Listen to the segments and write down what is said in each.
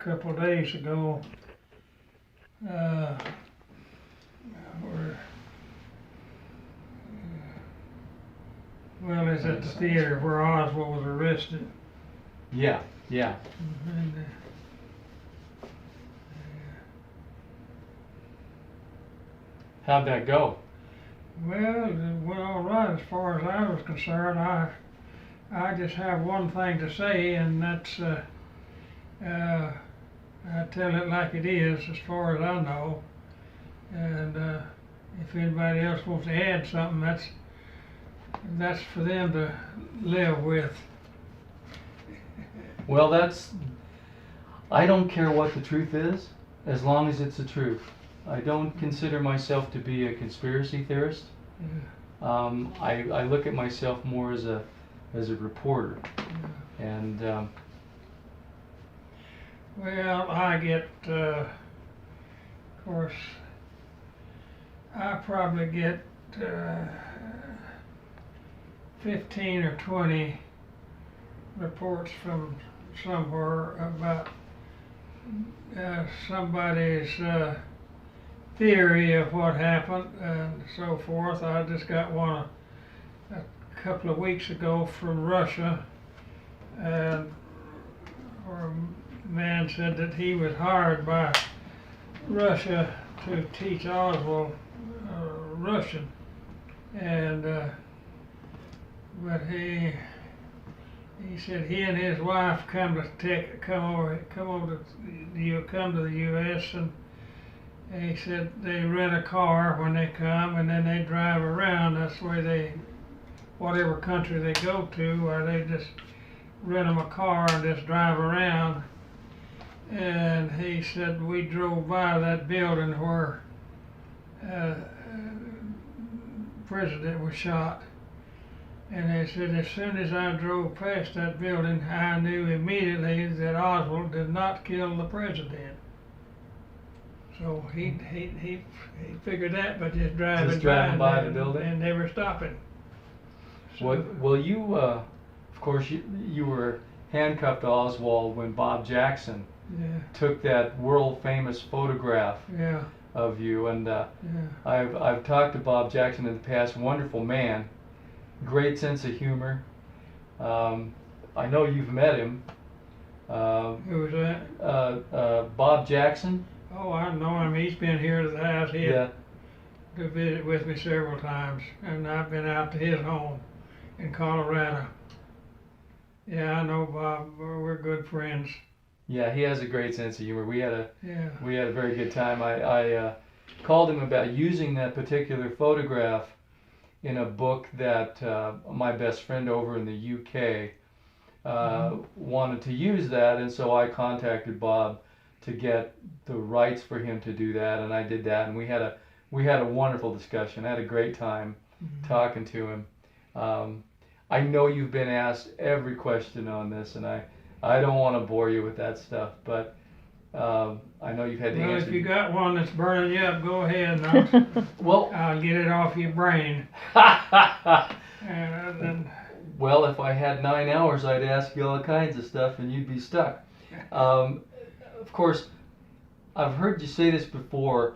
couple of days ago. Where, well, it's at the theater where Oswald was arrested. Yeah, yeah. And, How'd that go? well, it went all right as far as I was concerned. I just have one thing to say, and that's I tell it like it is, as far as I know. And if anybody else wants to add something, that's for them to live with. Well, I don't care what the truth is, as long as it's the truth. I don't consider myself to be a conspiracy theorist. I look at myself more as a reporter. And Well, I get, of course, I probably get 15 or 20 reports from somewhere about somebody's theory of what happened and so forth. I just got one a couple of weeks ago from Russia, and where a man said that he was hired by Russia to teach Oswald Russian, and but he said he and his wife come to the U.S. and he said they rent a car when they come, and then they drive around. That's the way whatever country they go to, or they just rent them a car and just drive around. And he said we drove by that building where president was shot. And they said as soon as I drove past that building, I knew immediately that Oswald did not kill the president. So he figured that by just driving by the building and never stopping. So, well, you of course you were handcuffed to Oswald when Bob Jackson took that world famous photograph of you, and I've talked to Bob Jackson in the past. Wonderful man, great sense of humor. I know you've met him. Who was that? Bob Jackson. Oh, I know him. He's been here to the house here to visit with me several times, and I've been out to his home in Colorado. Yeah, I know Bob. We're good friends. Yeah, he has a great sense of humor. We had a very good time. I called him about using that particular photograph in a book that my best friend over in the UK wanted to use that, and so I contacted Bob to get the rights for him to do that, and I did that, and we had a wonderful discussion. I had a great time talking to him. I know you've been asked every question on this, and I don't want to bore you with that stuff, but I know you've had to answer. Well, if you got one that's burning you up, go ahead and I'll get it off your brain. Well, if I had 9 hours, I'd ask you all kinds of stuff, and you'd be stuck. Of course, I've heard you say this before.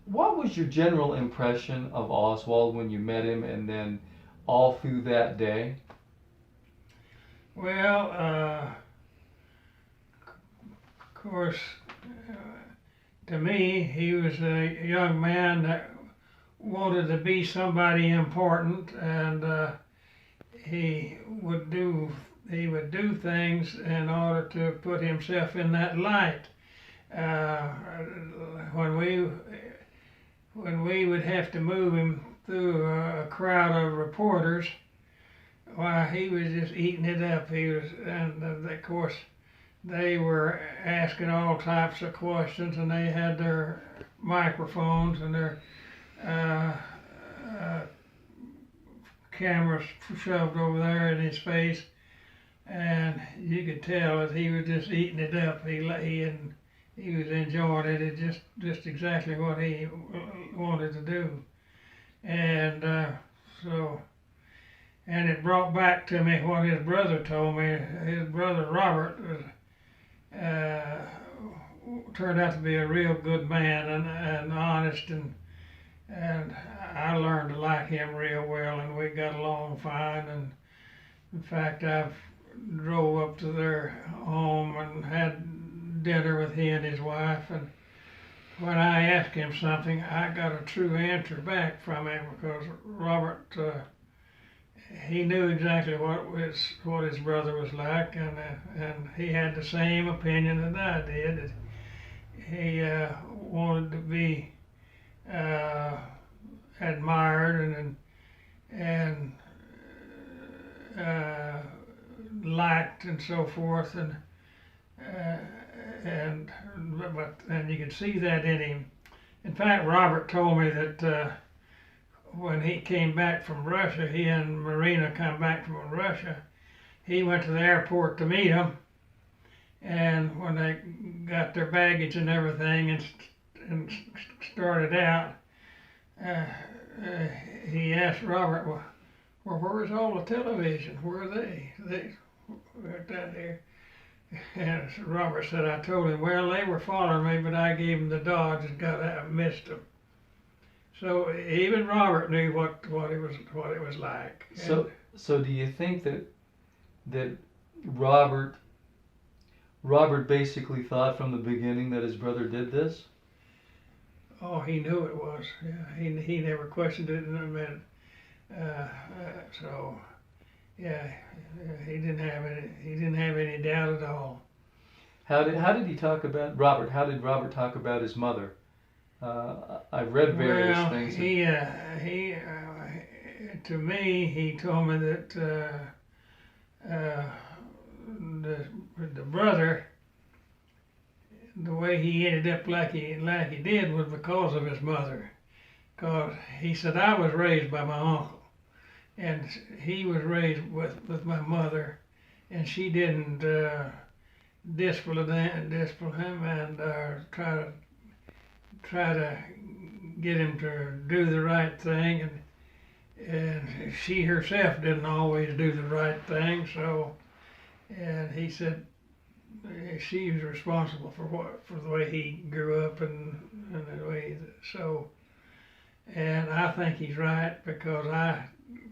What was your general impression of Oswald when you met him, and then all through that day? Well, of course, to me, he was a young man that wanted to be somebody important, and he would do things in order to put himself in that light. When we would have to move him through a crowd of reporters, why, he was just eating it up. And of course, they were asking all types of questions, and they had their microphones and their cameras shoved over there in his face, and you could tell that he was just eating it up. He was enjoying it. It's just exactly what he wanted to do, and and it brought back to me what his brother told me. His brother Robert turned out to be a real good man and honest, and I learned to like him real well, and we got along fine. And in fact, I've drove up to their home and had dinner with he and his wife, and when I asked him something, I got a true answer back from him, because Robert, he knew exactly what his brother was like, and he had the same opinion that I did. He wanted to be admired and liked and so forth, and you could see that in him. In fact, Robert told me that when he came back from Russia, he and Marina come back from Russia, he went to the airport to meet them, and when they got their baggage and everything and started out, he asked Robert, well, where's all the television? Where are they? They weren't down there. And Robert said, I told him, well, they were following me, but I gave them the dodge and got out, missed them. So even Robert knew what it was like. So do you think that Robert basically thought from the beginning that his brother did this? Oh, he knew it was. Yeah, he never questioned it in a minute. So, yeah, he didn't have any doubt at all. How did he talk about Robert? How did Robert talk about his mother? I've read various things. He to me, he told me that the brother, the way he ended up like he did was because of his mother. Because he said, I was raised by my uncle, and he was raised with my mother, and she didn't discipline him and try to get him to do the right thing, and she herself didn't always do the right thing. So, and he said she was responsible for the way he grew up and the way so. And I think he's right, because I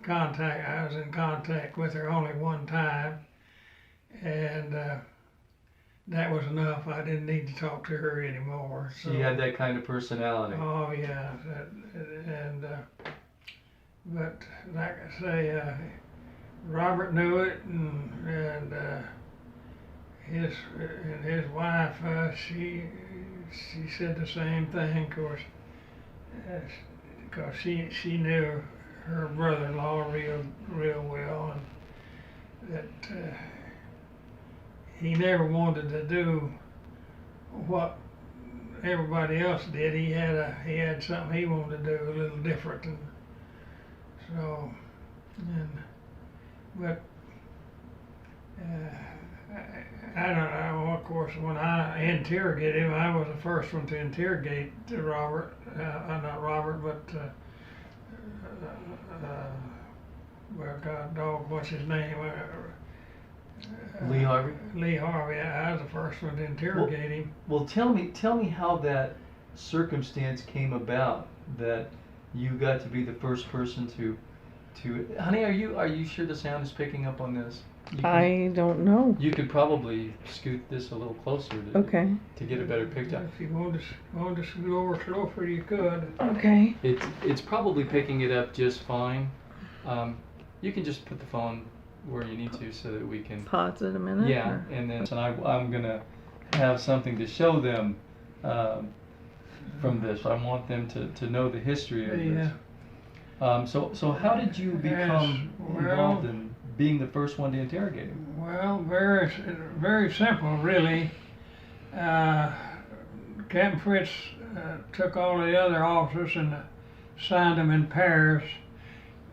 was in contact with her only one time, and that was enough. I didn't need to talk to her anymore. So. She had that kind of personality. Oh yeah, but like I say, Robert knew it, and his wife, she said the same thing, of course. Because she knew her brother-in-law real well, and that he never wanted to do what everybody else did. He had something he wanted to do a little different, and so but I don't know. Of course, when I interrogated him, I was the first one to interrogate Robert. Not Robert, but well, God, dog, what's his name? Lee Harvey. Lee Harvey. I was the first one to interrogate him. Well, tell me how that circumstance came about, that you got to be the first person to. Honey, are you sure the sound is picking up on this? I don't know. You could probably scoot this a little closer to get a better picture. If you wanted to scoot over closer, you could. Okay. It's probably picking it up just fine. You can just put the phone where you need to so that we can pause it a minute. Yeah, or? and then I'm gonna have something to show them from this. I want them to know the history of this. So how did you become involved in being the first one to interrogate him? Well, very simple, really. Captain Fritz took all the other officers and assigned them in pairs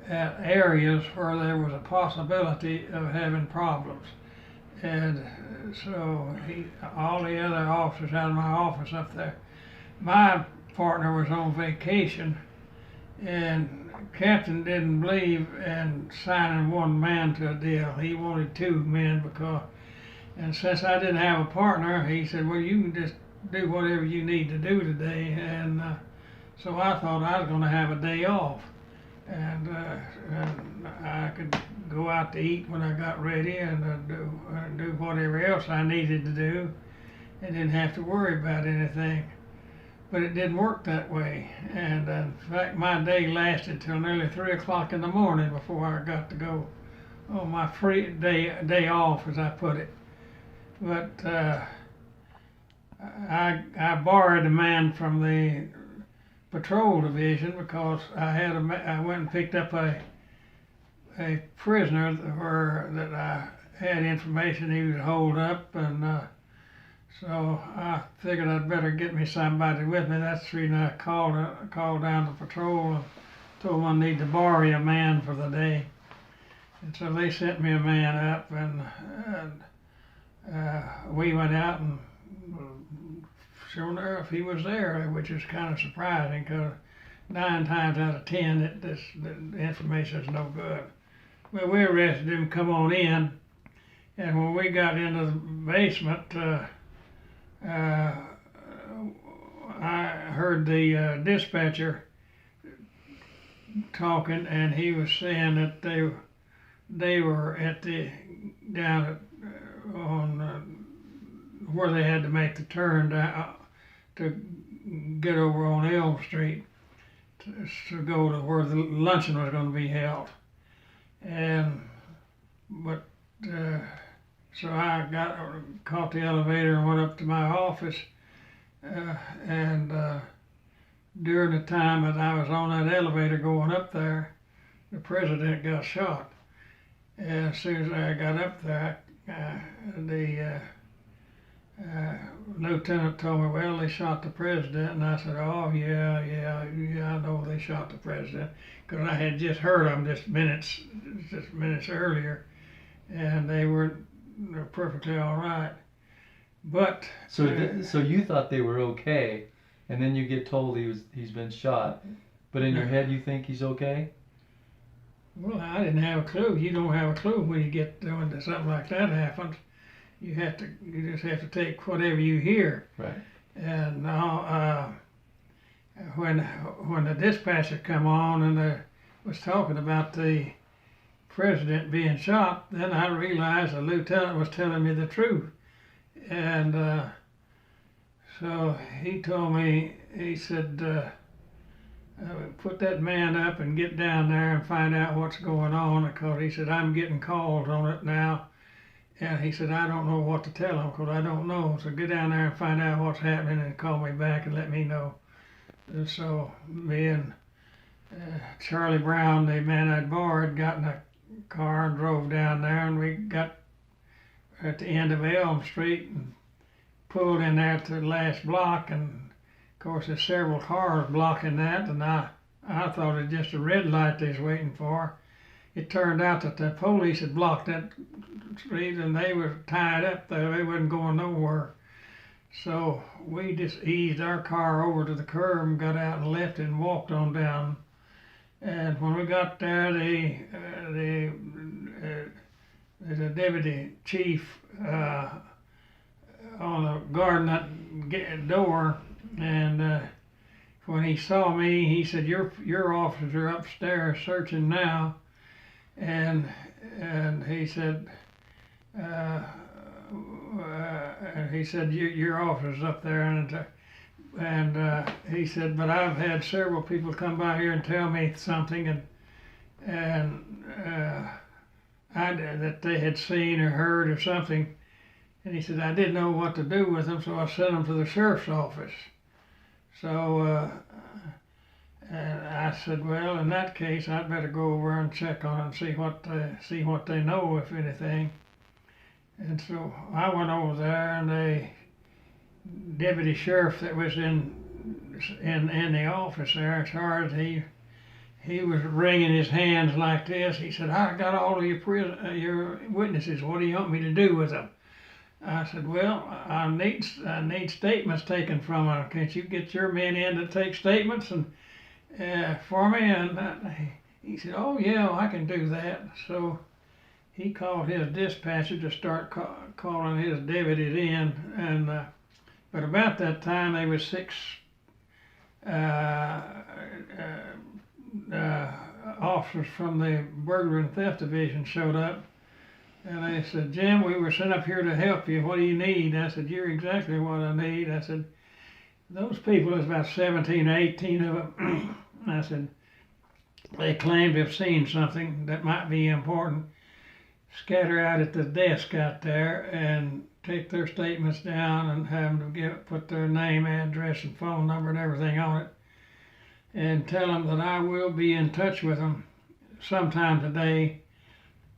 at areas where there was a possibility of having problems. And so all the other officers out of my office up there, my partner was on vacation, and Captain didn't believe in signing one man to a deal. He wanted two men and since I didn't have a partner, he said, well, you can just do whatever you need to do today. And so I thought I was going to have a day off, and I could go out to eat when I got ready and do whatever else I needed to do, and didn't have to worry about anything. But it didn't work that way, and in fact my day lasted till nearly 3 o'clock in the morning before I got to go on my free day off, as I put it. But I borrowed a man from the patrol division because I went and picked up a prisoner that I had information he was holed up, and so I figured I'd better get me somebody with me. That's the reason I called down to patrol and told them I need to borrow a man for the day. And so they sent me a man up, and we went out, and sure enough he was there, which is kind of surprising because 9 times out of 10 the information is no good. Well, we arrested him, come on in, and when we got into the basement, I heard the dispatcher talking, and he was saying that they were down at, on where they had to make the turn down to get over on Elm Street to go to where the luncheon was going to be held. So I caught the elevator and went up to my office, and during the time that I was on that elevator going up there, the president got shot. And as soon as I got up there, the lieutenant told me, well, they shot the president. And I said, oh, yeah, I know they shot the president, because I had just heard them just minutes earlier, and they were perfectly all right. But so you thought they were okay, and then you get told he's been shot, but in your head you think he's okay? Well, I didn't have a clue. You don't have a clue when you get when something like that happens. You just have to take whatever you hear. Right. And now, when the dispatcher come on and they was talking about the president being shot, then I realized the lieutenant was telling me the truth. And so he told me, he said, put that man up and get down there and find out what's going on, because he said, I'm getting calls on it now. And he said, I don't know what to tell them because I don't know. So get down there and find out what's happening and call me back and let me know. And so me and Charlie Brown, the man I'd borrowed, got in a car and drove down there, and we got at the end of Elm Street and pulled in there to the last block, and of course there's several cars blocking that, and I thought it was just a red light they was waiting for. It turned out that the police had blocked that street, and they were tied up there. They wasn't going nowhere. So we just eased our car over to the curb and got out and left it and walked on down. And when we got there, there's a deputy chief on the guard that door, and when he saw me, he said, "Your officers are upstairs searching now," and he said, your officers up there, and he said, but I've had several people come by here and tell me something, and that they had seen or heard or something, and he said I didn't know what to do with them, so I sent them to the sheriff's office. So and I said, well, in that case, I'd better go over and check on them, see what they know, if anything. And so I went over there, and the deputy sheriff that was in the office there in charge, he was wringing his hands like this. He said, I got all of your witnesses. What do you want me to do with them? I said, well, I need statements taken from them. Can't you get your men in to take statements for me? And he said, oh yeah, I can do that. So he called his dispatcher to start calling his deputies in, and But about that time, there was 6 officers from the burglary and theft division showed up, and they said, "Jim, we were sent up here to help you. What do you need?" I said, "You're exactly what I need." I said, "Those people, there's about 17 or 18 of them." I said, "They claim to have seen something that might be important. Scatter out at the desk out there and take their statements down and have them put their name, address, and phone number and everything on it, and tell them that I will be in touch with them sometime today,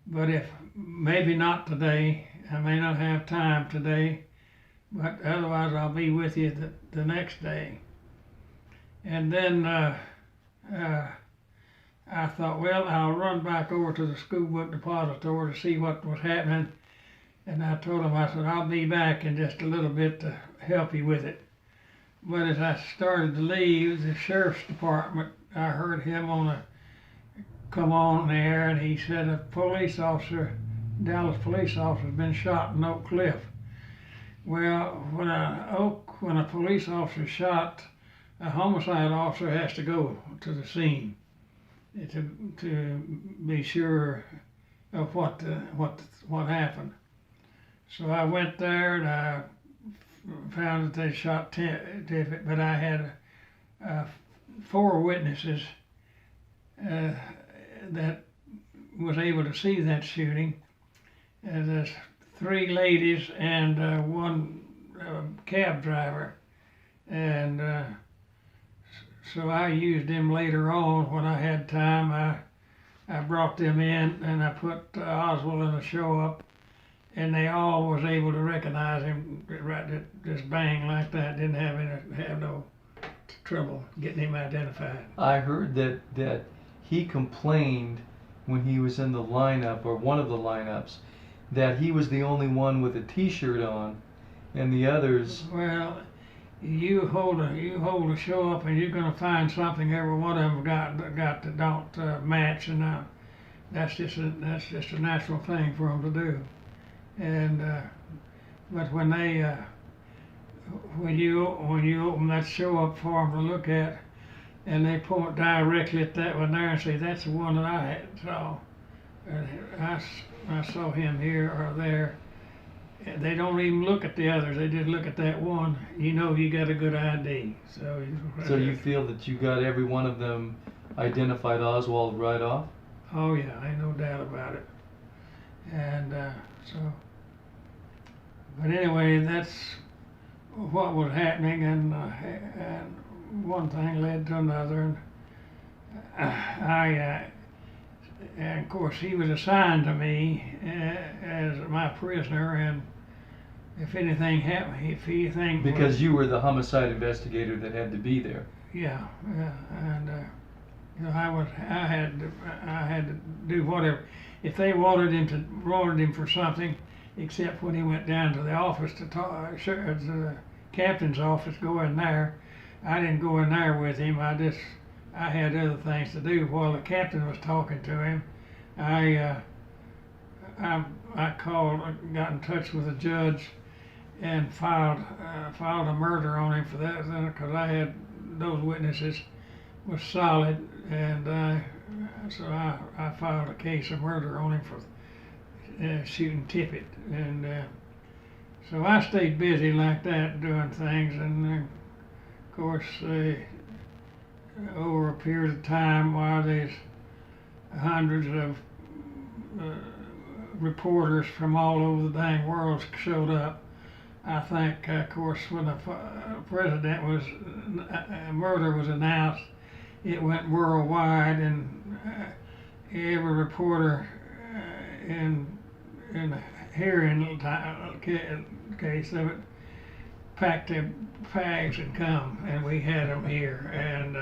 but if maybe not today, I may not have time today, but otherwise I'll be with you the next day." And then I thought, well, I'll run back over to the school book depository to see what was happening. And I told him, I said, "I'll be back in just a little bit to help you with it." But as I started to leave the sheriff's department, I heard him come on there, and he said a Dallas police officer, has been shot in Oak Cliff. Well, when a police officer shot, a homicide officer has to go to the scene to be sure of what happened. So I went there and I found that they shot Tippett, but I had 4 witnesses that was able to see that shooting. There's 3 ladies and 1 cab driver, and so I used them later on when I had time. I brought them in and I put Oswald in a show up, and they all was able to recognize him right, just bang like that. Didn't have no trouble getting him identified. I heard that he complained when he was in the lineup, or one of the lineups, that he was the only one with a T-shirt on, and the others. Well, you hold a show up, and you're going to find something every one of them got that don't match, and that's just a natural thing for them to do. And but when you open that show up for them to look at, and they point directly at that one there and say, "That's the one that I saw. I saw him here or there." They don't even look at the others. They just look at that one. You know you got a good ID. So you feel that you got every one of them identified Oswald right off? Oh yeah, ain't no doubt about it. And but anyway, that's what was happening, and one thing led to another, and and of course he was assigned to me as my prisoner, and if anything happened, because you were the homicide investigator that had to be there. Yeah, and I had to do whatever. If they wanted him for something, except when he went down to the office to talk, the captain's office, go in there. I didn't go in there with him. I had other things to do while the captain was talking to him. I got in touch with the judge and filed a murder on him for that, because I had those witnesses was solid, and so I filed a case of murder on him for shooting Tippett, and so I stayed busy like that doing things, and of course over a period of time, while there's hundreds of reporters from all over the dang world showed up, I think, of course, when the president murder was announced, it went worldwide, and every reporter in the hearing case of it packed their bags and come, and we had them here, and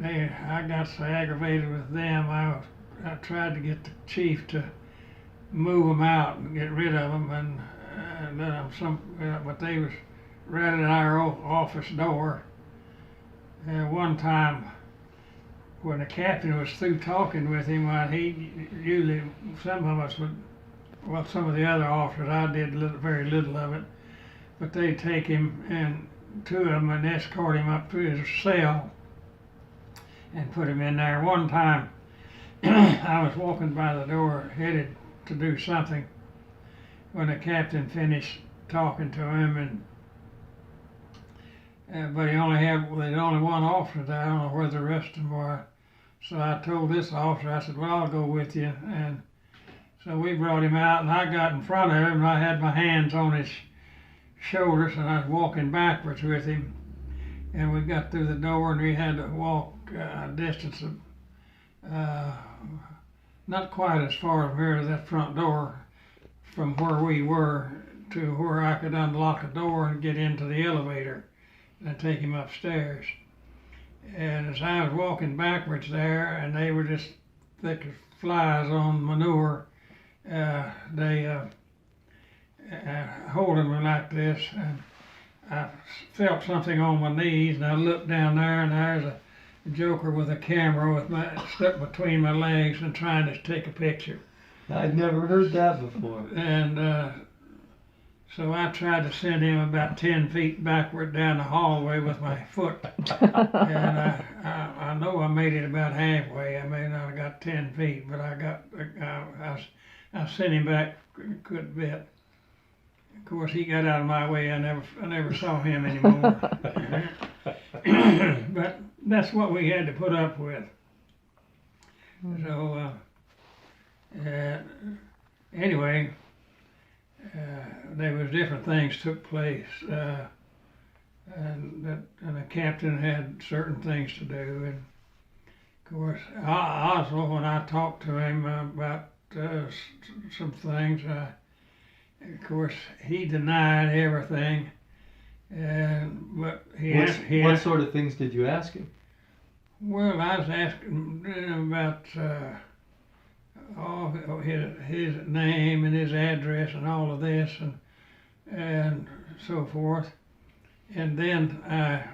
I got so aggravated with them, I tried to get the chief to move them out and get rid of them, and let them but they was right at our office door. And one time, when the captain was through talking with him, he usually, some of us would, well, some of the other officers, I did very little of it, but they take him and two of them and escort him up to his cell and put him in there. One time I was walking by the door headed to do something when the captain finished talking to him, but there's only one officer there. I don't know where the rest of them were. So I told this officer, I said, well, I'll go with you. And so we brought him out, and I got in front of him, and I had my hands on his shoulders, and I was walking backwards with him. And we got through the door, and we had to walk a distance of not quite as far as here to that front door from where we were to where I could unlock a door and get into the elevator and take him upstairs. And as I was walking backwards there, and they were just thick as flies on manure, they holding me like this, and I felt something on my knees, and I looked down there, and there's a joker with a camera with my stuck between my legs and trying to take a picture. I'd never heard that before. And so I tried to send him about 10 feet backward down the hallway with my foot. And I know I made it about halfway. I may not have got 10 feet, but I sent him back a good bit. Of course, he got out of my way. I never saw him anymore. But that's what we had to put up with. So anyway, there was different things took place, and the captain had certain things to do. And of course, Oswald, when I talked to him about some things, of course, he denied everything. But what sort of things did you ask him? Well, I was asking him about his name and his address and all of this and so forth. And then I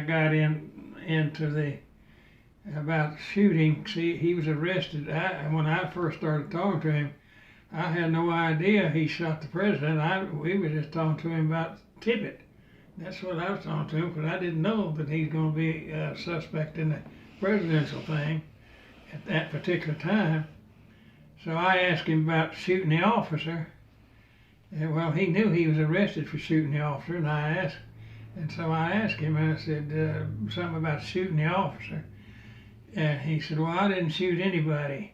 got into about shooting. See, he was arrested. When I first started talking to him, I had no idea he shot the president. We were just talking to him about Tippit. That's what I was talking to him, because I didn't know that he's going to be a suspect in the presidential thing at that particular time. So I asked him about shooting the officer. And well, he knew he was arrested for shooting the officer, and so I asked him, and I said something about shooting the officer. And he said, well, I didn't shoot anybody.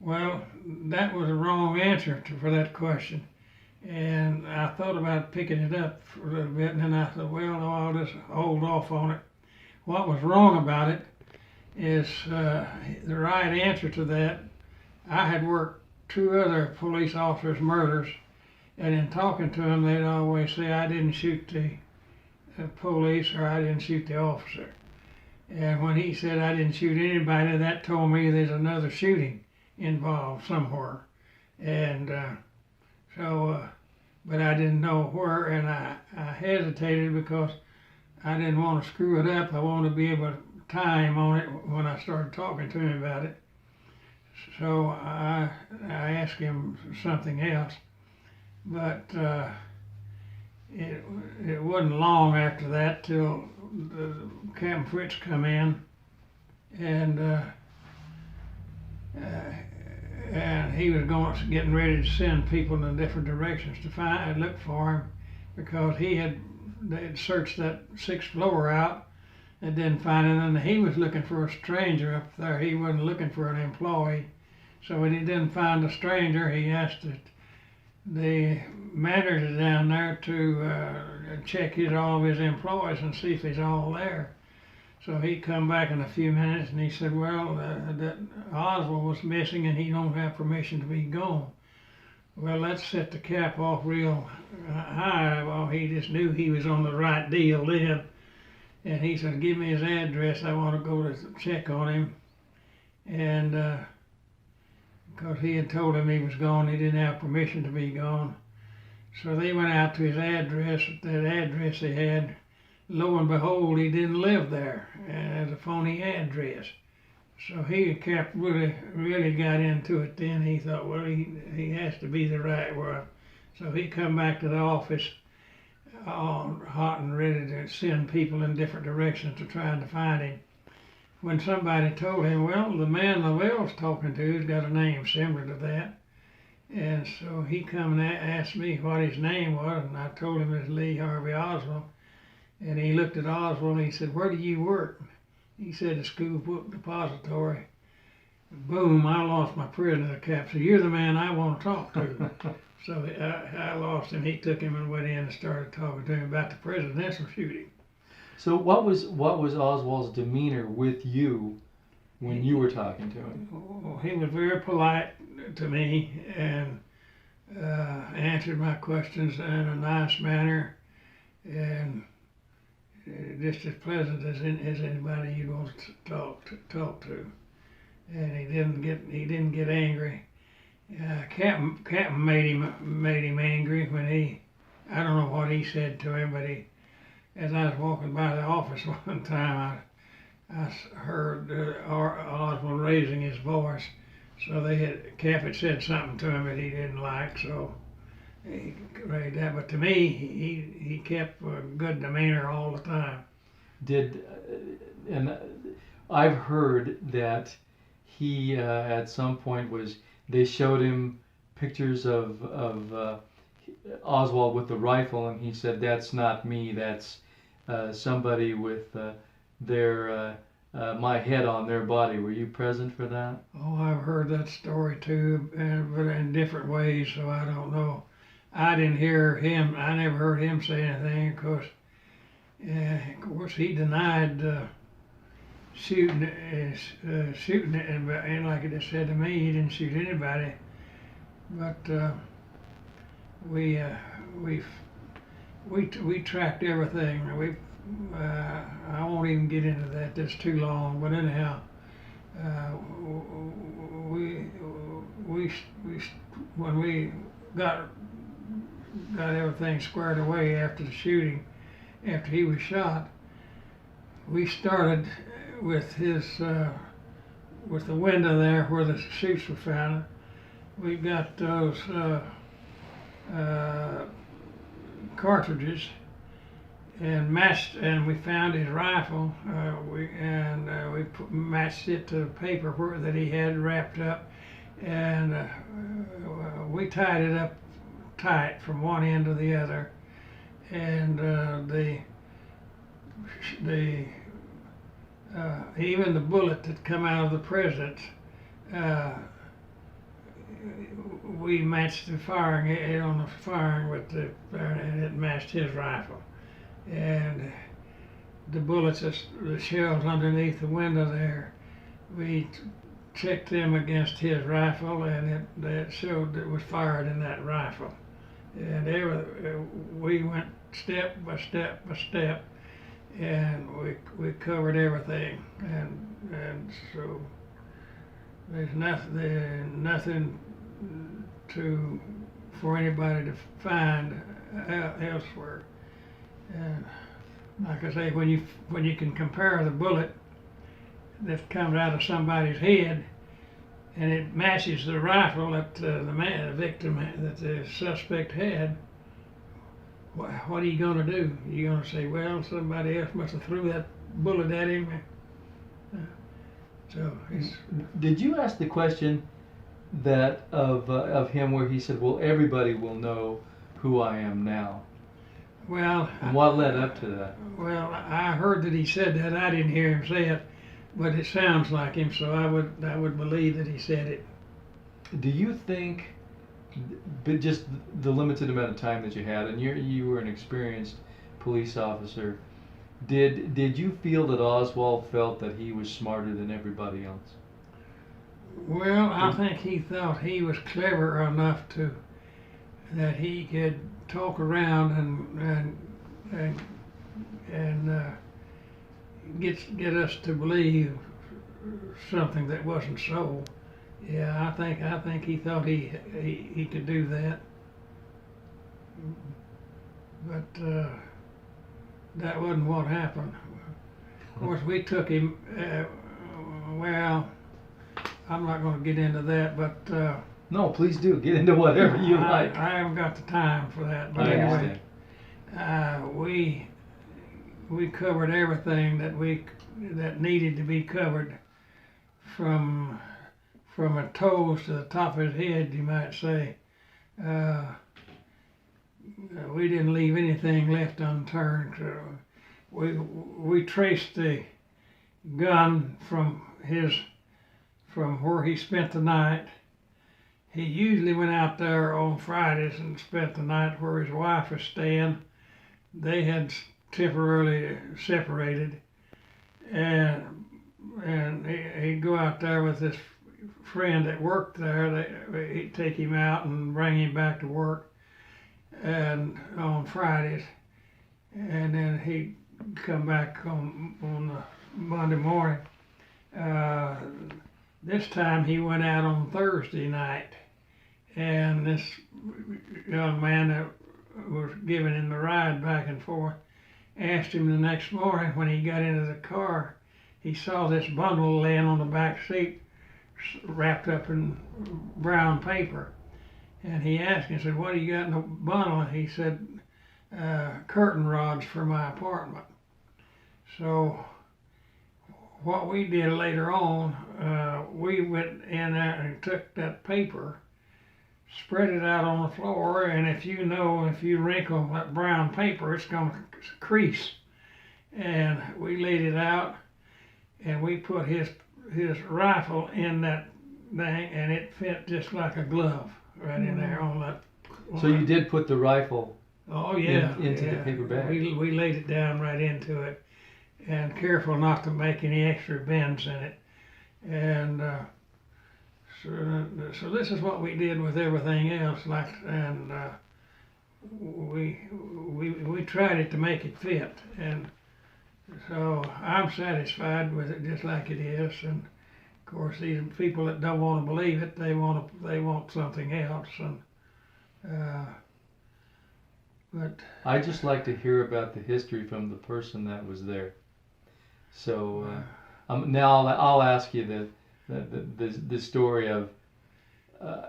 Well, that was a wrong answer for that question. And I thought about picking it up for a little bit, and then I thought, well, no, I'll just hold off on it. What was wrong about it is the right answer to that. I had worked 2 other police officers' murders, and in talking to them, they'd always say, I didn't shoot the police, or I didn't shoot the officer. And when he said I didn't shoot anybody, that told me there's another shooting involved somewhere. And but I didn't know where, and I hesitated because I didn't want to screw it up. I wanted to be able to tie him on it when I started talking to him about it. So I asked him something else, but it wasn't long after that till Captain Fritz come in, and he was getting ready to send people in different directions to look for him, because they had searched that 6th floor out and didn't find it, and he was looking for a stranger up there. He wasn't looking for an employee. So when he didn't find a stranger, he asked the manager down there to check all of his employees and see if he's all there. So he come back in a few minutes, and he said, well, that Oswald was missing and he don't have permission to be gone. Well, that set the cap off real high. Well, he just knew he was on the right deal then. And he said, give me his address. I want to go to check on him. And because he had told him he was gone, he didn't have permission to be gone. So they went out to his address, that address he had. Lo and behold, he didn't live there, and it was a phony address. So he kept really got into it then. He thought, well, he has to be the right one. So he come back to the office all hot and ready to send people in different directions to try to find him. When somebody told him, well, the man Leavelle's talking to has got a name similar to that. And so he come and asked me what his name was, and I told him it's Lee Harvey Oswald. And he looked at Oswald and he said, where do you work? He said, the school book depository. Boom, I lost my prisoner cap. So you're the man I want to talk to. So I lost him. He took him and went in and started talking to him about the presidential shooting. So what was Oswald's demeanor with you when you were talking to him? Oh, he was very polite to me and answered my questions in a nice manner and just as pleasant as anybody you'd want to talk to. And he didn't get angry. Captain made him angry when I don't know what he said to him, but as I was walking by the office one time, I heard Oswald raising his voice. So Cap had said something to him that he didn't like, so he raised that. But to me, he kept a good demeanor all the time. And I've heard that he at some point they showed him pictures of Oswald with the rifle, and he said, "That's not me. That's somebody with my head on their body." Were you present for that? Oh, I've heard that story too, but in different ways, so I don't know. I didn't hear him. I never heard him say anything. Of course, he denied shooting it, and like it just said to me, he didn't shoot anybody. But we tracked everything. I won't even get into that. That's too long. But anyhow, when we got everything squared away after the shooting, after he was shot, we started with with the window there where the suits were found. We got those cartridges and we found his rifle. We matched it to the paper that he had wrapped up, and we tied it up tight from one end to the other, and even the bullet that come out of the president, we matched the firing on the firing with and it matched his rifle, and the bullets, the shells underneath the window there, we checked them against his rifle, and it showed that it was fired in that rifle, and we went step by step by step, and we covered everything, and so there's nothing for anybody to find elsewhere. And like I say, when you can compare the bullet that comes out of somebody's head and it matches the rifle that the victim, that the suspect had, what are you going to do? You're going to say, well, somebody else must have threw that bullet at him. Did you ask the question that of him where he said, well, everybody will know who I am now? Well, and what led up to that? Well, I heard that he said that. I didn't hear him say it, but it sounds like him, so I would believe that he said it. Do you think, but just the limited amount of time that you had, and you were an experienced police officer, did you feel that Oswald felt that he was smarter than everybody else? Well, I think he thought he was clever enough that he could talk around and get us to believe something that wasn't so. Yeah, I think he thought he could do that, but that wasn't what happened. Of course, we took him. Well, I'm not going to get into that, but no, please do get into whatever you like. I haven't got the time for that. But I anyway, understand. we covered everything that needed to be covered from his toes to the top of his head, you might say. Uh, we didn't leave anything left unturned. So we traced the gun from where he spent the night. He usually went out there on Fridays and spent the night where his wife was staying. They had temporarily separated, and he'd go out there with this friend that worked there. He'd take him out and bring him back to work, and on Fridays, and then he'd come back on the Monday morning. This time he went out on Thursday night, and this young man that was giving him the ride back and forth asked him the next morning when he got into the car, he saw this bundle laying on the back seat wrapped up in brown paper. And he asked him, he said, "What do you got in the bundle?" And he said, "Curtain rods for my apartment." So what we did later on, we went in there and took that paper, spread it out on the floor, and if you wrinkle that brown paper, it's going to crease. And we laid it out, and we put his rifle in that thing, and it fit just like a glove right in there on that. So you did put the rifle into the paper bag? We laid it down right into it, and careful not to make any extra bends in it. And so this is what we did with everything else, and we tried it to make it fit, and so I'm satisfied with it just like it is. And of course, these people that don't want to believe it, they want something else. And but I just like to hear about the history from the person that was there. So now I'll ask you the story of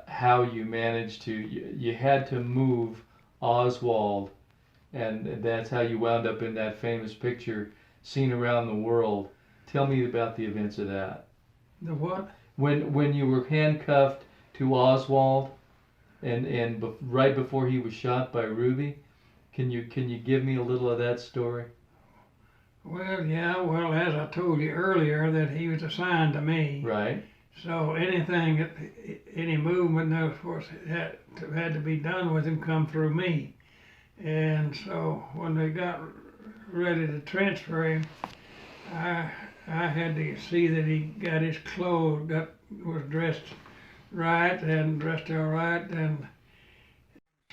how you managed to you had to move Oswald, and that's how you wound up in that famous picture seen around the world. Tell me about the events of that. The what? When you were handcuffed to Oswald, and right before he was shot by Ruby, can you give me a little of that story? Well, yeah. Well, as I told you earlier, that he was assigned to me. Right. So any movement, of course, had to be done with him come through me. And so when they got ready to transfer him, I had to see that he got his clothes, was dressed right and dressed all right, and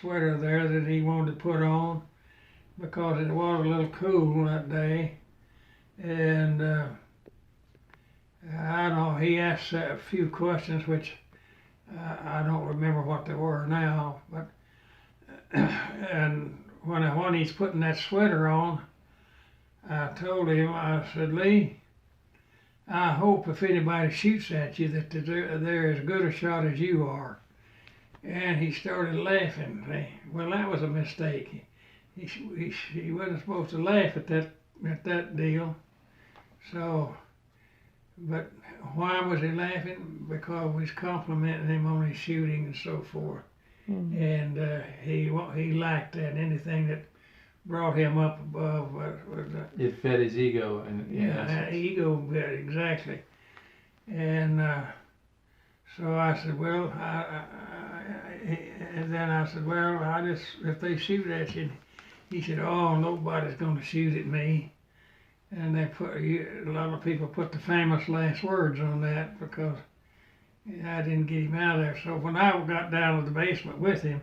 sweater there that he wanted to put on because it was a little cool that day. And I know he asked a few questions which I don't remember what they were now, but and when he's putting that sweater on, I told him, I said, "Lee, I hope if anybody shoots at you that they're as good a shot as you are." And he started laughing. Well, that was a mistake. He wasn't supposed to laugh at that deal. So, but why was he laughing? Because we was complimenting him on his shooting and so forth. Mm-hmm. And he liked that. Anything that brought him up above it fed his ego, and ego, exactly. And so I said, well, and then I said, well, if they shoot at you, he said, "Oh, nobody's going to shoot at me." And a lot of people put the famous last words on that because I didn't get him out of there. So when I got down to the basement with him,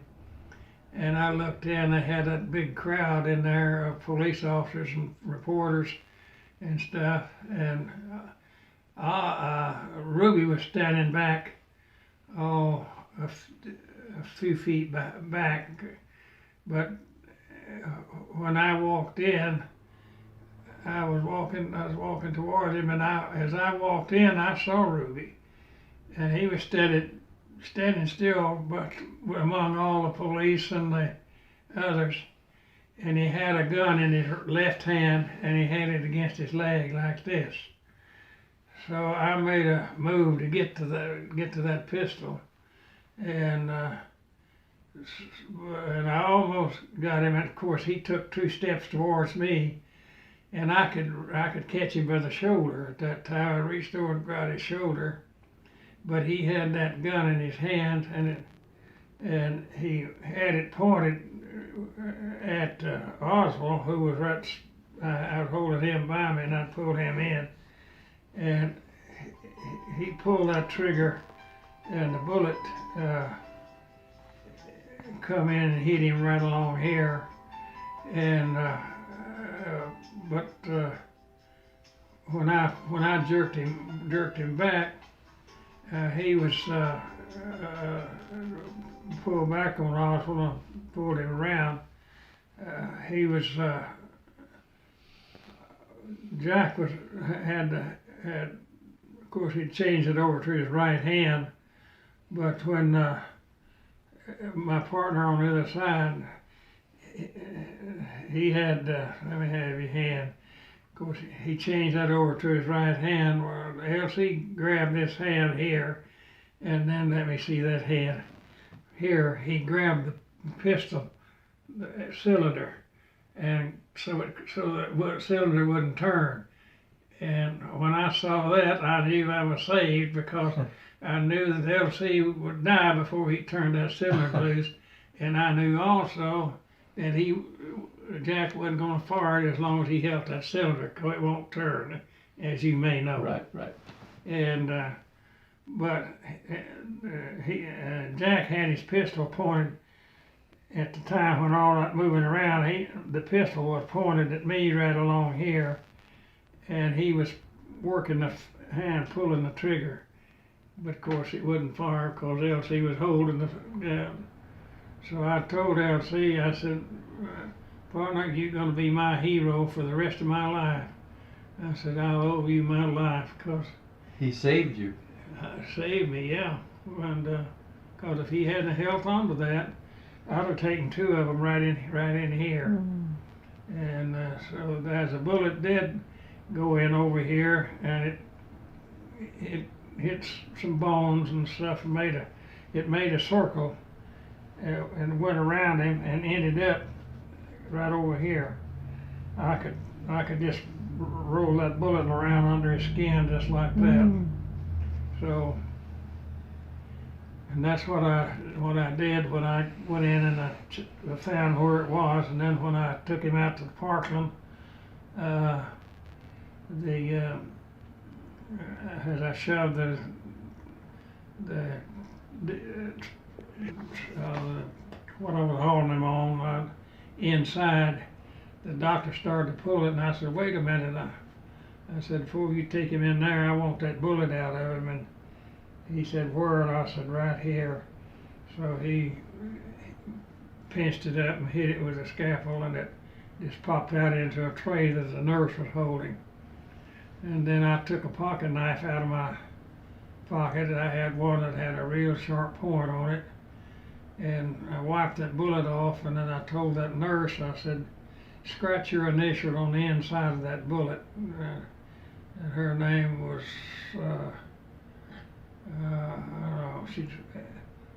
and I looked in, they had that big crowd in there of police officers and reporters and stuff. And Ruby was standing back, a few feet back. But when I walked in, I was walking toward him, and as I walked in, I saw Ruby, and he was standing still, but among all the police and the others, and he had a gun in his left hand, and he had it against his leg like this. So I made a move to get to that pistol, and I almost got him. And of course, he took 2 steps towards me, and I could catch him by the shoulder at that time. I reached over and grabbed his shoulder, but he had that gun in his hand, and he had it pointed at Oswald, who was right. I was holding him by me, and I pulled him in, and he pulled that trigger, and the bullet come in and hit him right along here, and but when I jerked him back, he was pulled back on Oswald and pulled him around. He was Jack had of course he'd changed it over to his right hand, but when my partner on the other side, he had let me have your hand. Of course, he changed that over to his right hand. Well, LC grabbed this hand here, and then let me see that hand. Here, he grabbed the pistol, the cylinder, and so the cylinder wouldn't turn. And when I saw that, I knew I was saved, because I knew that LC would die before he turned that cylinder loose, and I knew also that Jack wasn't going to fire it as long as he held that cylinder, because it won't turn, as you may know. Right. And but Jack had his pistol pointed at the time when all that moving around. The pistol was pointed at me right along here, and he was working the hand, pulling the trigger. But of course it wouldn't fire because LC was holding the gun. So I told LC, I said, partner, you're going to be my hero for the rest of my life. I said, I owe you my life, because he saved you. Saved me, yeah. And because if he hadn't held on to that, I'd have taken 2 of them right in here. And so as the bullet did go in over here, and it hit some bones and stuff, and it made a circle, and went around him and ended up right over here. I could just roll that bullet around under his skin just like that. So, and that's what I did when I went in and I found where it was, and then when I took him out to Parkland, as I shoved what I was hauling him on inside, the doctor started to pull it, and I said, wait a minute. I said, before you take him in there, I want that bullet out of him. And he said, where? And I said, right here. So he pinched it up and hit it with a scalpel, and it just popped out into a tray that the nurse was holding. And then I took a pocket knife out of my pocket. I had one that had a real sharp point on it, and I wiped that bullet off, and then I told that nurse, I said, scratch your initial on the inside of that bullet. And her name was I don't know, she's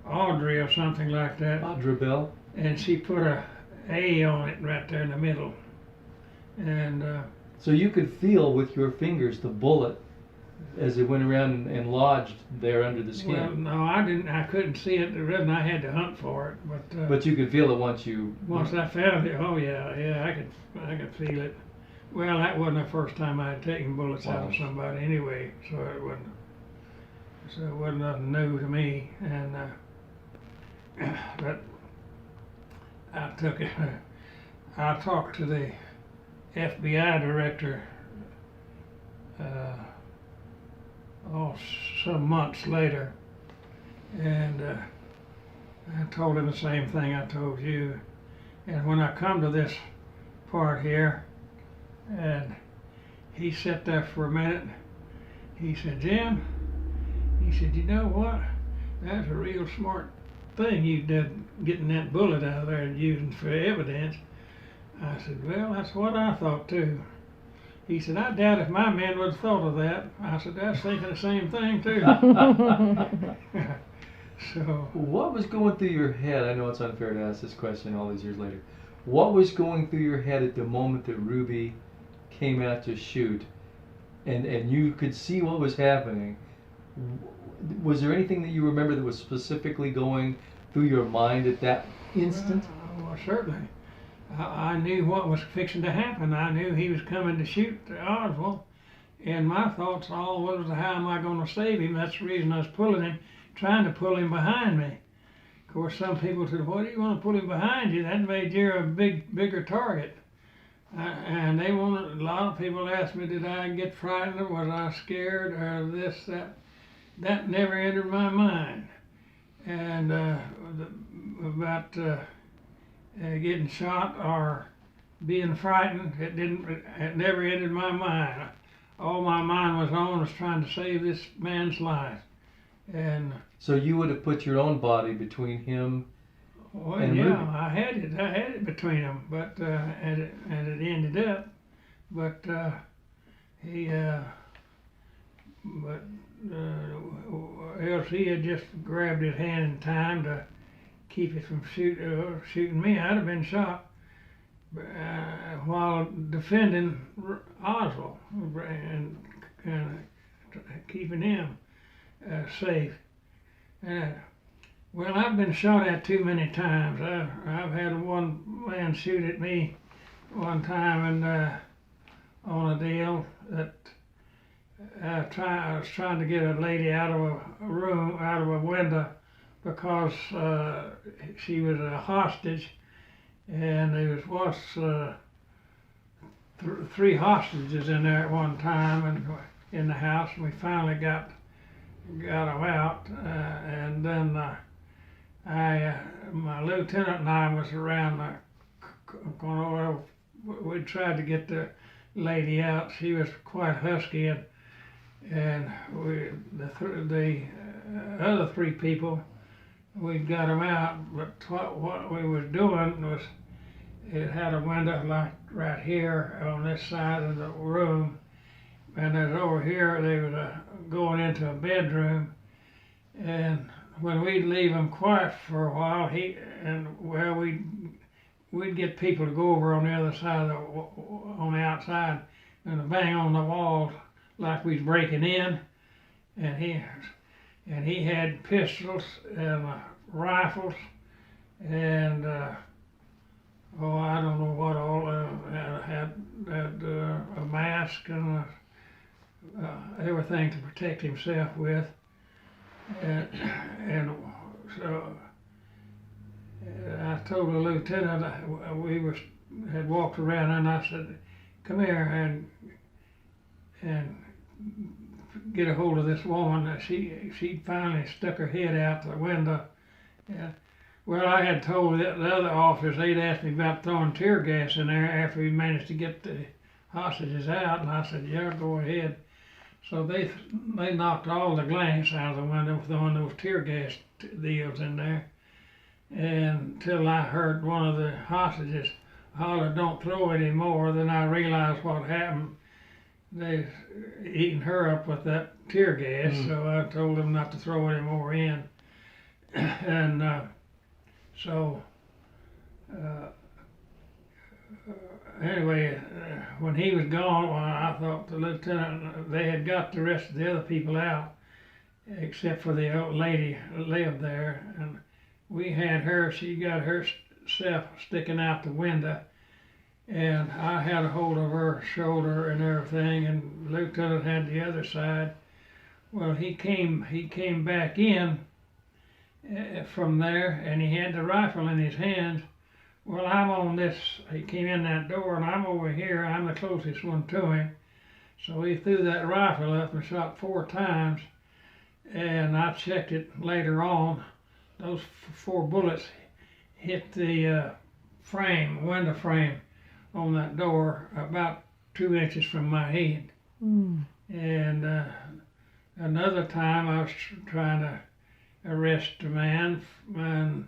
Audrey or something like that. Leavelle. And she put a A on it right there in the middle. And so you could feel with your fingers the bullet as it went around and lodged there under the skin. Well, no, I didn't. I couldn't see it. The reason I had to hunt for it. But you could feel it once you. Once I found it, oh yeah, I could feel it. Well, that wasn't the first time I had taken bullets out of somebody anyway, so it wasn't nothing new to me. And but I took it. I talked to the FBI director some months later, and I told him the same thing I told you. And when I come to this part here, and he sat there for a minute, he said, Jim, he said, you know what, that's a real smart thing you did, getting that bullet out of there and using for evidence. I said, well, that's what I thought too. He said, I doubt if my men would have thought of that. I said, I was thinking the same thing too. So. What was going through your head? I know it's unfair to ask this question all these years later. What was going through your head at the moment that Ruby came out to shoot, and you could see what was happening? Was there anything that you remember that was specifically going through your mind at that instant? Well, certainly. I knew what was fixing to happen. I knew he was coming to shoot Oswald, and my thoughts all was, how am I going to save him? That's the reason I was pulling him, trying to pull him behind me. Of course, some people said, "Why do you want to pull him behind you? That made you a bigger target." And they wanted. A lot of people asked me, "Did I get frightened? Or was I scared? Or this, that?" That never entered my mind. And about getting shot or being frightened, it never entered my mind. All my mind was on was trying to save this man's life. And so you would have put your own body between him and yeah, Ruby. I had it between them, but and it ended up, but else he had just grabbed his hand in time to keep it from shooting me. I'd have been shot while defending Oswald and keeping him safe. Well, I've been shot at too many times. I've had one man shoot at me one time and on a deal that I was trying to get a lady out of a room, out of a window, because she was a hostage, and there was three hostages in there at one time, and in the house, and we finally got them out, and then my lieutenant and I was around going over. We tried to get the lady out. She was quite husky, and the other three people, we got them out. But what we was doing was, it had a window like right here on this side of the room, and there's over here they was going into a bedroom, and when we'd leave him quiet for a while, we'd get people to go over on the other side on the outside and bang on the walls like we was breaking in, and he had pistols and rifles and I don't know what all, had a mask and everything to protect himself with. And so I told the lieutenant, had walked around, and I said, "Come here and get a hold of this woman." She finally stuck her head out the window. Yeah. Well, I had told the other officers, they'd asked me about throwing tear gas in there after we managed to get the hostages out, and I said, "Yeah, go ahead." So they knocked all the glass out of the window, throwing those tear gas deals in there, and until I heard one of the hostages holler, "Don't throw any more." Then I realized what happened. They eating her up with that tear gas, so I told them not to throw any more in. And anyway, when he was gone, I thought the lieutenant, they had got the rest of the other people out, except for the old lady that lived there, and we had her. She got herself sticking out the window, and I had a hold of her shoulder and everything, and the lieutenant had the other side. Well, he came back in from there, and he had the rifle in his hands. Well, I'm on this, he came in that door, and I'm over here, I'm the closest one to him. So he threw that rifle up and shot 4 times, and I checked it later on. Those 4 bullets hit the window frame on that door about 2 inches from my head. And another time I was trying to arrest a man, and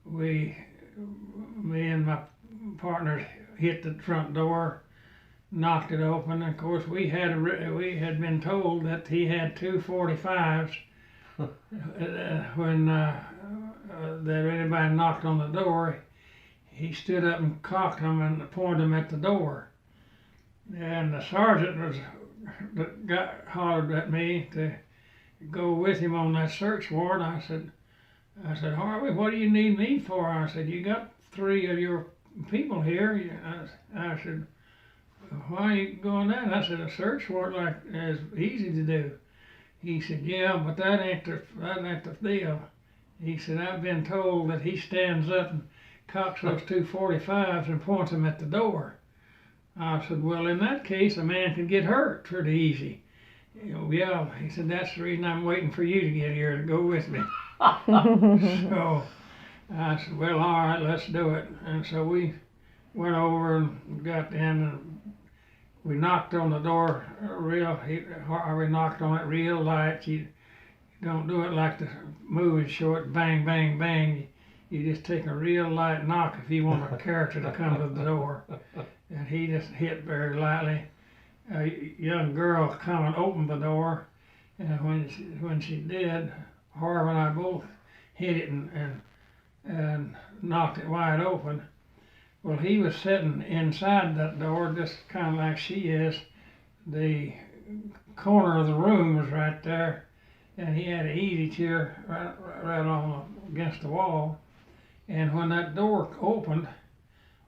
me and partners hit the front door, knocked it open. And of course, we had been told that he had two 45s when that anybody knocked on the door. He stood up and cocked them and pointed them at the door. And the sergeant hollered at me to go with him on that search warrant. I said, Harvey, what do you need me for? I said, you got 3 of your people here. I said, why are you going down? I said, a search warrant is easy to do. He said, yeah, but that ain't the deal. He said, I've been told that he stands up and cocks those two 45s and points them at the door. I said, well, in that case, a man can get hurt pretty easy. Yeah, he said, that's the reason I'm waiting for you to get here to go with me. So I said, well, all right, let's do it. And so we went over and got in, and we knocked on the door we knocked on it real light. You don't do it like the movie show it, bang, bang, bang. You just take a real light knock if you want a character to come to the door. And he just hit very lightly. A young girl come and opened the door, and when she did, Harv and I both hit it and knocked it wide open. Well, he was sitting inside that door, just kind of like she is. The corner of the room was right there, and he had an easy chair right on against the wall. And when that door opened,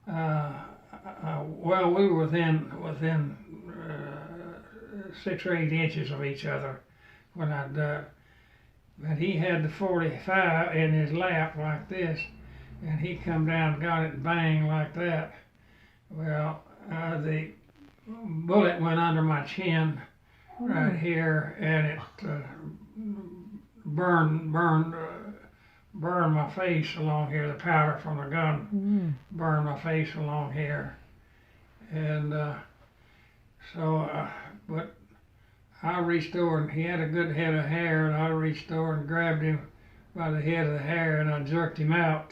well, we were within 6 or 8 inches of each other when but he had the 45 in his lap like this, and he come down and got it bang like that. Well, the bullet went under my chin right here, and it burned my face along here. The powder from the gun burned my face along here, and but I reached over, and he had a good head of hair, and I reached over and grabbed him by the head of the hair, and I jerked him out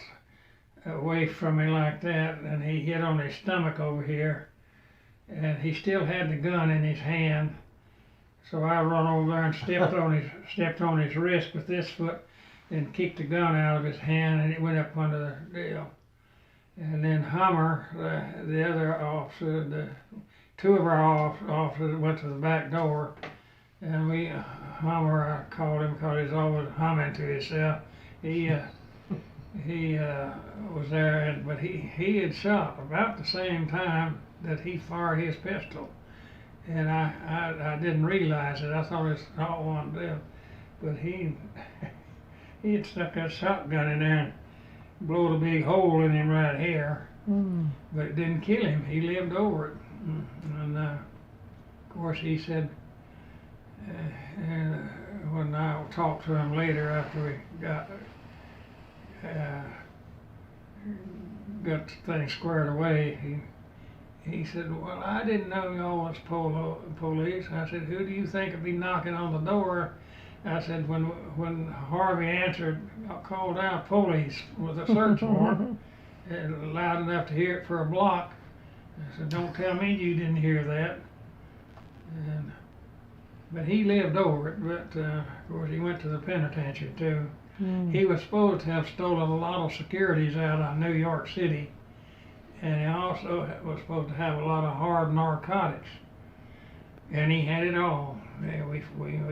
away from me like that, and he hit on his stomach over here, and he still had the gun in his hand. So I run over there and stepped on his wrist with this foot, and kicked the gun out of his hand, and it went up under the deal. And then Hummer, the other officer, two of our officers went to the back door, and Hummer, I called him because he's always humming to himself. He was there, but he had shot about the same time that he fired his pistol, and I didn't realize it. I thought it was all one deal, but he had stuck that shotgun in there and blowed a big hole in him right here, but it didn't kill him. He lived over it, and of course he said, when I talked to him later after we got the thing squared away, he said, well, I didn't know y'all was police. I said, who do you think would be knocking on the door? I said, when Harvey answered, I called out police with a search warrant, loud enough to hear it for a block. I said, don't tell me you didn't hear that. But he lived over it, but of course he went to the penitentiary too. He was supposed to have stolen a lot of securities out of New York City, and he also was supposed to have a lot of hard narcotics. And he had it all. Yeah, we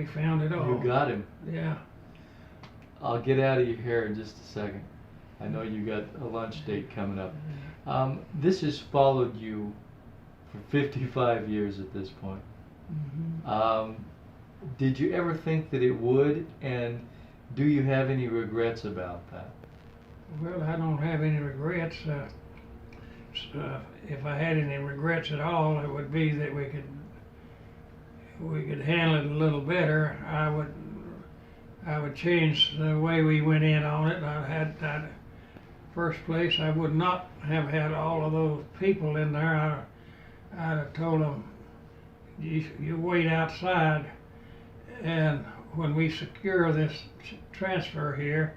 found it all. You got him. Yeah. I'll get out of your hair in just a second. I know you got a lunch date coming up. This has followed you for 55 years at this point. Did you ever think that it would, and do you have any regrets about that? Well, I don't have any regrets. If I had any regrets at all, it would be that we could handle it a little better. I would change the way we went in on it. First place, I would not have had all of those people in there. I'd have told them, you wait outside, and when we secure this transfer here,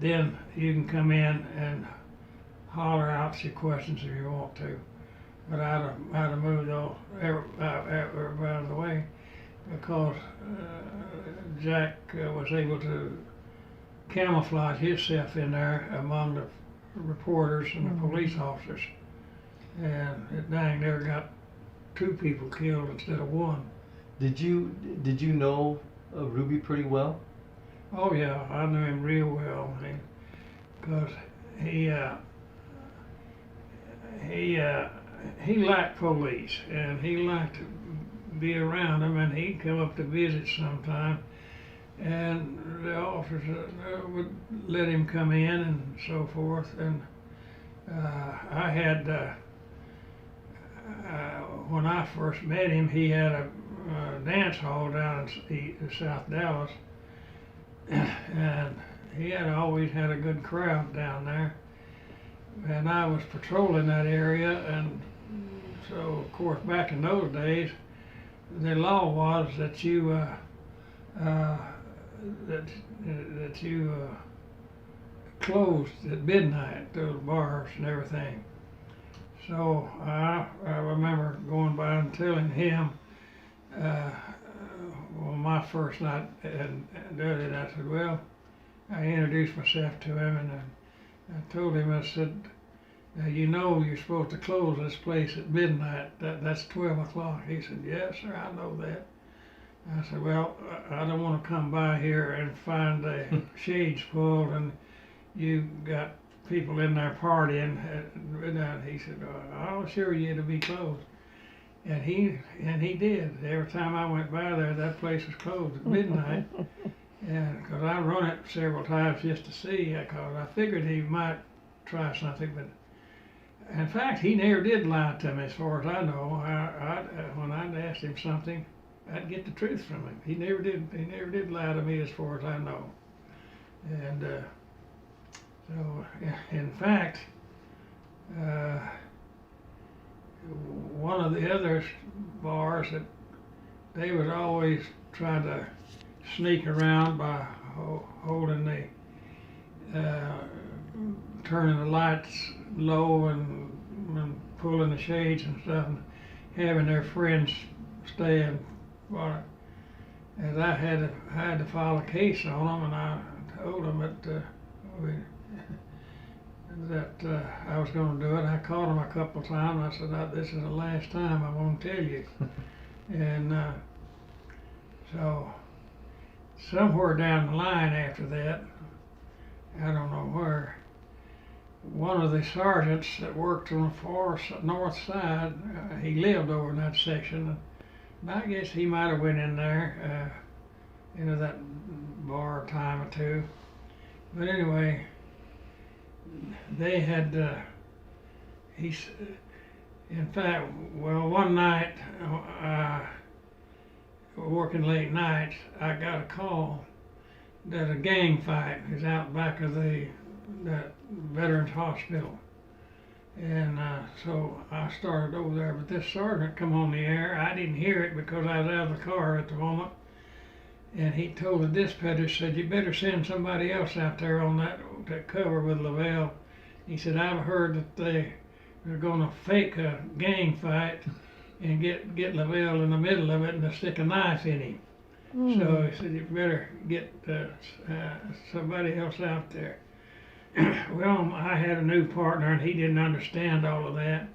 then you can come in and holler out your questions if you want to. But I'd have moved everybody out of the way because Jack was able to camouflage himself in there among the reporters and the police officers, and it dang near got 2 people killed instead of 1. Did you know Ruby pretty well? Oh yeah, I knew him real well, because he liked police and he liked to be around them, and he'd come up to visit sometime, and the officers would let him come in and so forth. And I had when I first met him, he had a dance hall down in South Dallas, and he had always had a good crowd down there. And I was patrolling that area, and so of course back in those days, the law was that you closed at midnight, those bars and everything. So I remember going by and telling him, well, my first night and did it, I said, well, I introduced myself to him, and I told him, I said, you know you're supposed to close this place at midnight, that's 12 o'clock. He said, yes sir, I know that. I said, well, I don't want to come by here and find the shades pulled and you got people in there partying at midnight. He said, I'll assure you it'll be closed. And he did. Every time I went by there, that place was closed at midnight. And because I run it several times just to see, because I figured he might try something, but in fact, he never did lie to me as far as I know. When I'd asked him something, I'd get the truth from him. He never did lie to me as far as I know. And so, in fact, one of the other bars that they was always trying to sneak around by holding turning the lights low and pulling the shades and stuff, and having their friends stay and as I had to file a case on them, and I told them that I was going to do it. I called them a couple of times. I said, this is the last time I won't tell you. And so somewhere down the line after that, I don't know where, one of the sergeants that worked on the far north side, he lived over in that section, and I guess he might have went in there into that bar a time or two. But anyway, they had in fact, well, one night working late nights, I got a call that a gang fight is out back of that Veterans Hospital. And so I started over there, but this sergeant come on the air. I didn't hear it because I was out of the car at the moment. And he told the dispatcher, said, you better send somebody else out there on that cover with Leavelle. He said, I've heard that they're going to fake a gang fight and get Leavelle in the middle of it and stick a knife in him. So he said, you better get somebody else out there. Well, I had a new partner, and he didn't understand all of that.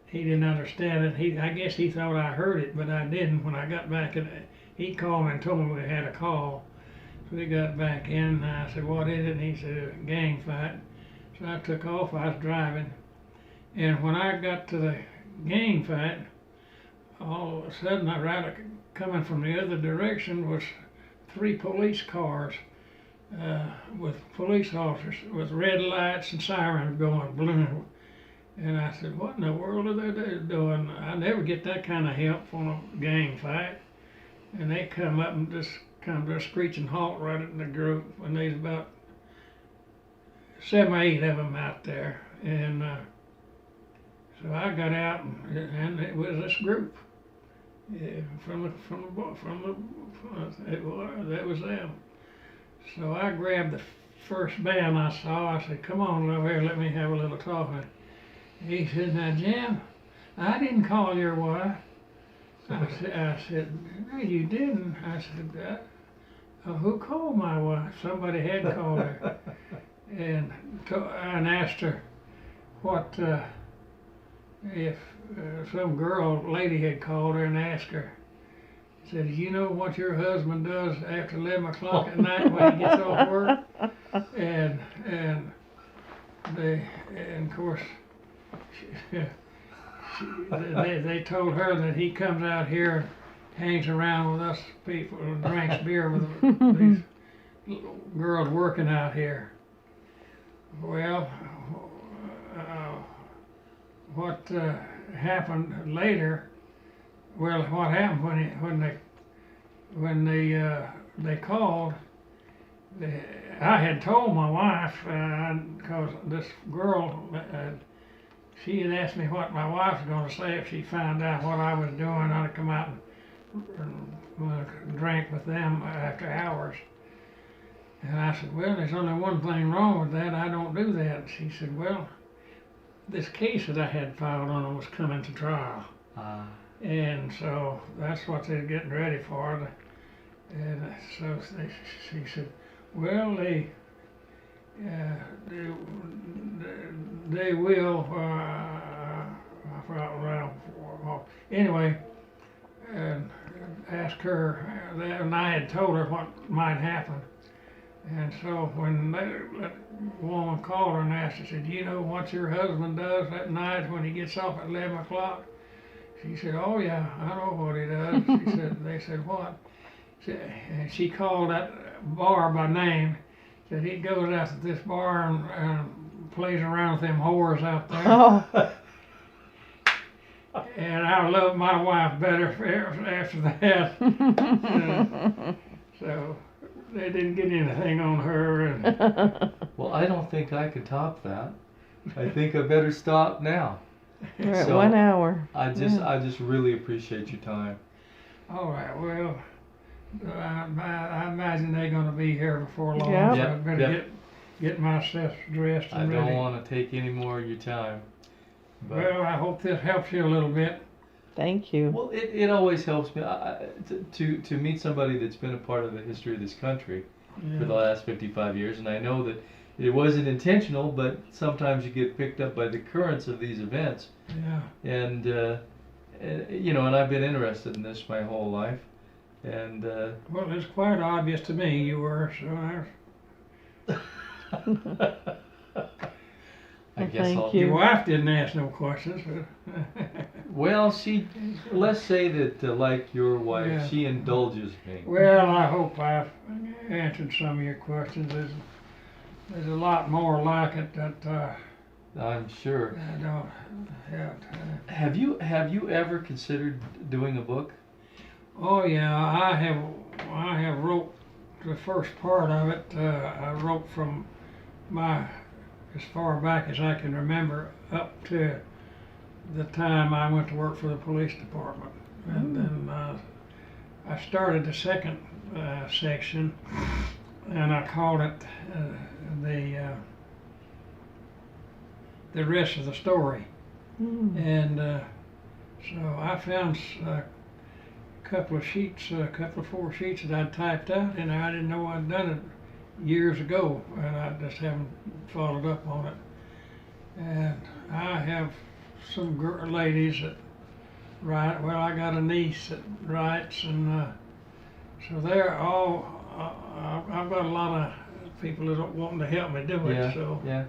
He didn't understand it. I guess he thought I heard it, but I didn't. When I got back, he called me and told me we had a call. So we got back in, and I said, what is it? And he said, a gang fight. So I took off. I was driving. And when I got to the gang fight, all of a sudden, coming from the other direction was 3 police cars. With police officers with red lights and sirens going bloom. And I said, what in the world are they doing? I never get that kind of help on a gang fight. And they come up and just come to a screeching halt right in the group, and there's about 7 or 8 of them out there. And so I got out, and it was this group. Yeah, that was them. So I grabbed the first man I saw, I said, "Come on over here, let me have a little talking." He said, "Now, Jim, I didn't call your wife." I said, "No, you didn't." I said, "Who called my wife?" Somebody had called her, and asked her what if some lady had called her and asked her. Said, "You know what your husband does after 11 o'clock at night when he gets off work?" And of course, they told her that he comes out here and hangs around with us people and drinks beer with these girls working out here. Well, what happened later? Well, what happened when they called? I had told my wife because this girl, she had asked me what my wife was going to say if she found out what I was doing. I'd come out and drink with them after hours. And I said, "Well, there's only one thing wrong with that. I don't do that." She said, "Well, this case that I had filed on them was coming to trial." And so that's what they're getting ready for. And so she said, "Well, they will." Anyway, and asked her that, and I had told her what might happen. And so when that woman called her and asked her, said, "You know what your husband does at night when he gets off at 11 o'clock?" She said, "Oh yeah, I know what he does." They said, "What?" And she called that bar by name. Said he goes out to this bar and plays around with them whores out there. Oh. And I loved my wife better after that. So they didn't get anything on her. Well, I don't think I could top that. I think I better stop now. We're at 1 hour. I just really appreciate your time. All right. Well, I imagine they're going to be here before long. Yep. So I better get myself dressed and ready. I don't want to take any more of your time. But Well, I hope this helps you a little bit. Thank you. well, it always helps me to meet somebody that's been a part of the history of this country for the last 55 years, and I know that it wasn't intentional, but sometimes you get picked up by the currents of these events. Yeah. And and I've been interested in this my whole life, and Well, it's quite obvious to me you were, so I guess thank I'll. you. your wife didn't ask no questions. But Well, let's say that like your wife, Yeah. she indulges me. Well, I hope I've answered some of your questions. There's a lot more like it that I'm sure. I don't have. Have you ever considered doing a book? Oh yeah, I have wrote the first part of it. I wrote from as far back as I can remember up to the time I went to work for the police department, and then I started the second section, and I called it the rest of the story. And so I found a couple of 4 sheets that I'd typed out, and I didn't know I'd done it years ago, and I just haven't followed up on it. And I have some ladies that write. Well, I got a niece that writes, and so they're all. I've got a lot of people that are wanting to help me do it. Yeah. So. Yeah.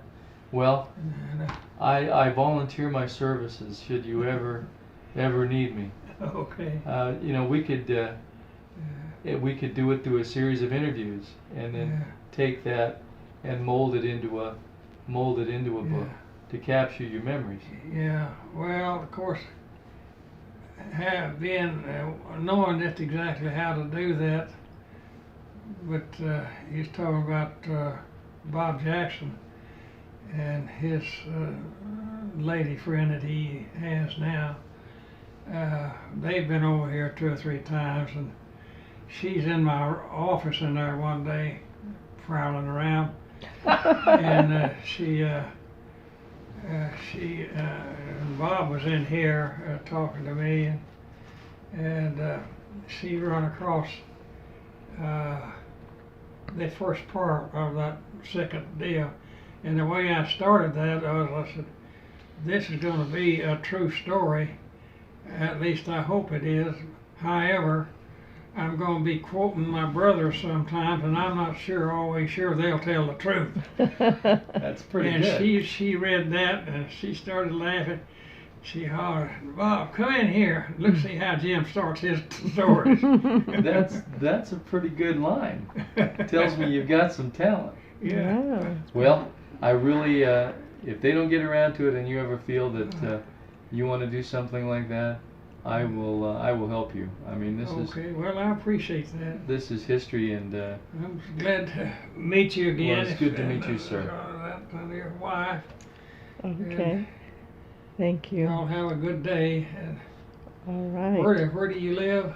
Well, And, I volunteer my services should you ever need me. okay. We could do it through a series of interviews, and then take that and mold it into a book to capture your memories. Yeah. Well, of course, have been knowing just exactly how to do that, but he's talking about Bob Jackson and his lady friend that he has now. They've been over here 2 or 3 times, and she's in my office in there one day, prowling around, And Bob was in here talking to me, and she run across the first part of that second deal. And the way I started that was, I said, this is going to be a true story. At least I hope it is. However, I'm going to be quoting my brother sometimes, and I'm not always sure they'll tell the truth. That's pretty and good. And she read that, and she started laughing. She hollered, Bob, come in here. Let's see how Jim starts his stories. That's a pretty good line. Tells me you've got some talent. Yeah. Well, I really, if they don't get around to it, and you ever feel that you want to do something like that, I will help you. I mean, this is. Okay. Well, I appreciate that. This is history, and I'm glad to meet you again. Well, it's good to meet you, sir. That your wife. Okay. Thank you. Y'all have a good day. And all right. Where do you live?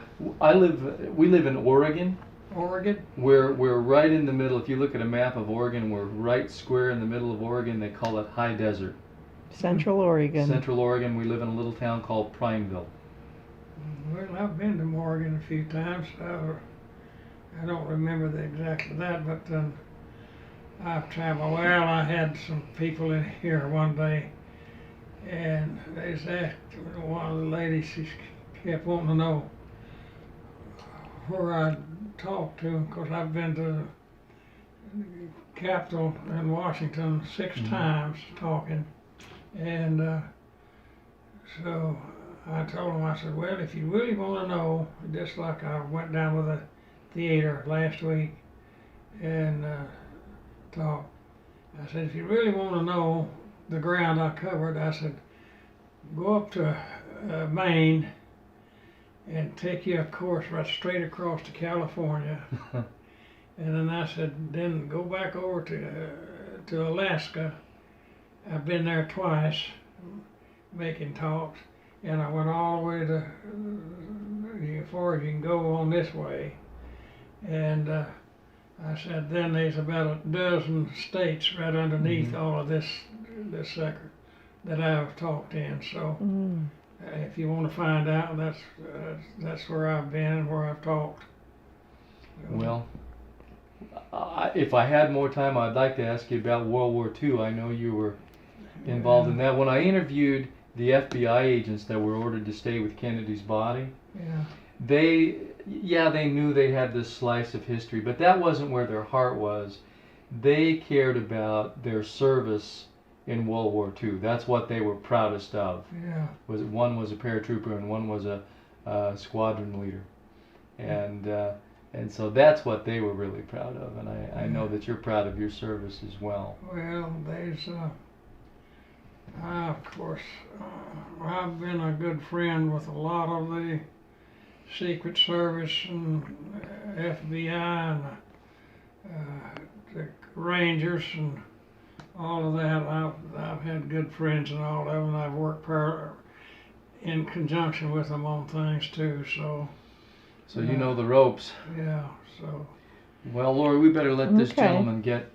We live in Oregon. Oregon? We're right in the middle. If you look at a map of Oregon, we're right square in the middle of Oregon. They call it high desert. Central Oregon. Central Oregon. We live in a little town called Prineville. Well, I've been to Oregon a few times. I don't remember exactly that, but I've traveled. Well, I had some people in here one day, and they asked one of the ladies, she kept wanting to know where I talked to, because I've been to the Capitol in Washington 6 times talking, and so I told him, I said, well, if you really want to know, just like I went down to the theater last week and talked, I said, if you really want to know the ground I covered, I said, go up to Maine and take you a course right straight across to California. And then I said, then go back over to Alaska. I've been there twice making talks. And I went all the way to as far as you can go on this way. And I said, then there's about a dozen states right underneath all of this sucker that I've talked in. So if you want to find out, that's where I've been and where I've talked. Well, if I had more time, I'd like to ask you about World War II. I know you were involved in that. When I interviewed the FBI agents that were ordered to stay with Kennedy's body, they knew they had this slice of history, but that wasn't where their heart was. They cared about their service in World War II. That's what they were proudest of. One was a paratrooper and one was a squadron leader, and so that's what they were really proud of. And I know that you're proud of your service as well. Well, there's of course, I've been a good friend with a lot of the Secret Service and FBI and the Rangers and all of that. I've had good friends and all of them. I've worked in conjunction with them on things too. So you know the ropes. Yeah. So. Well, Lori, we better let this gentleman get